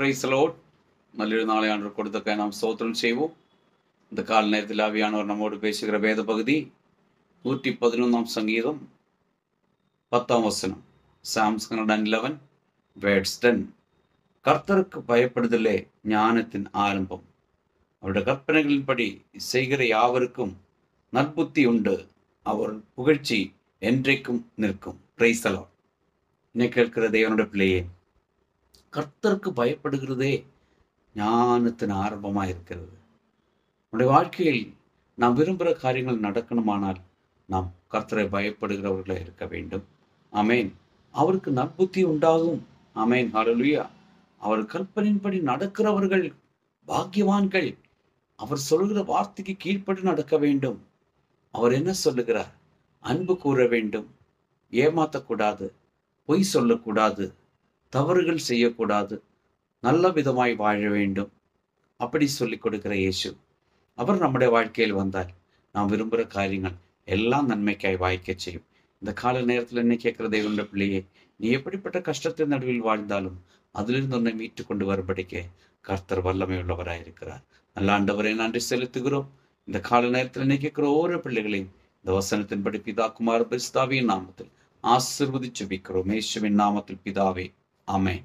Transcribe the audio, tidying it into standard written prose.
Price Lord. நല്ലொரு நாளை ஆண்டவர் கொடுத்தக்க நாம் ஸ்தோத்திரம் செய்வோம். இந்த கால நேரத்தில் ஆவியானவர் நம்மோடு பேசுகிற வேத பகுதி 111 சங்கீதம் 10 Psalms 111 verse 10. கர்த்தருக்கு பயப்படுதலே ஞானத்தின் ஆரம்பம். அவருடைய கற்பனைகளின்படி செய்கிற யாவருக்கும் நற்புத்தி உண்டு. அவர் புகழ்ச்சி என்றைக்கும் நிற்கும். Praise the Lord. இன்னைக்கு இருக்கிற தேவனுடைய பிள்ளையே, கர்த்தருக்கு பயப்படுகிறதே ஞானத்தின் ஆரம்பமாக இருக்கிறது. நம்முடைய வாழ்க்கையில் நாம் விரும்புகிற காரியங்கள் நடக்கணுமானால் நாம் கர்த்தரை பயப்படுகிறவர்களாக இருக்க வேண்டும். ஆமேன். அவருக்கு நற்புத்தி உண்டாகும். ஆமேன். ஹல்லேலூயா. அவர் கற்பனையின்படி நடக்கிறவர்கள் பாக்கியவான்கள். அவர் சொல்கிற வார்த்தைக்கு கீழ்ப்படி நடக்க வேண்டும். அவர் என்ன சொல்லுகிறார்? அன்பு கூற வேண்டும், ஏமாற்றக்கூடாது, பொய் சொல்லக்கூடாது, தவறுகள் செய்யக்கூடாது, நல்ல விதமாய் வாழ வேண்டும். அப்படி சொல்லிக் கொடுக்கிற இயேசு அவர் நம்முடைய வாழ்க்கையில் வந்தால் நாம் விரும்புகிற காரியங்கள் எல்லாம் நன்மைக்காய் வாய்க்க செய்யும். இந்த கால நேரத்தில் என்ன கேட்கிற தேவனுடைய பிள்ளையே, நீ எப்படிப்பட்ட கஷ்டத்தின் நடுவில் வாழ்ந்தாலும் அதிலிருந்து உன்னை மீட்டு கொண்டு வரும்படிக்க கர்த்தர் வல்லமை உள்ளவராயிருக்கிறார். நல்ல ஆண்டவரை நன்றி செலுத்துகிறோம். இந்த கால நேரத்தில் என்ன கேட்கிற ஒவ்வொரு பிள்ளைகளையும் இந்த வசனத்தின்படி பிதா குமார பரிசுத்தாவியின் நாமத்தில் ஆசீர்வதிச்சு ஜெபிக்கிறோம். இயேசுவின் நாமத்தில் பிதாவே, ஆமென்.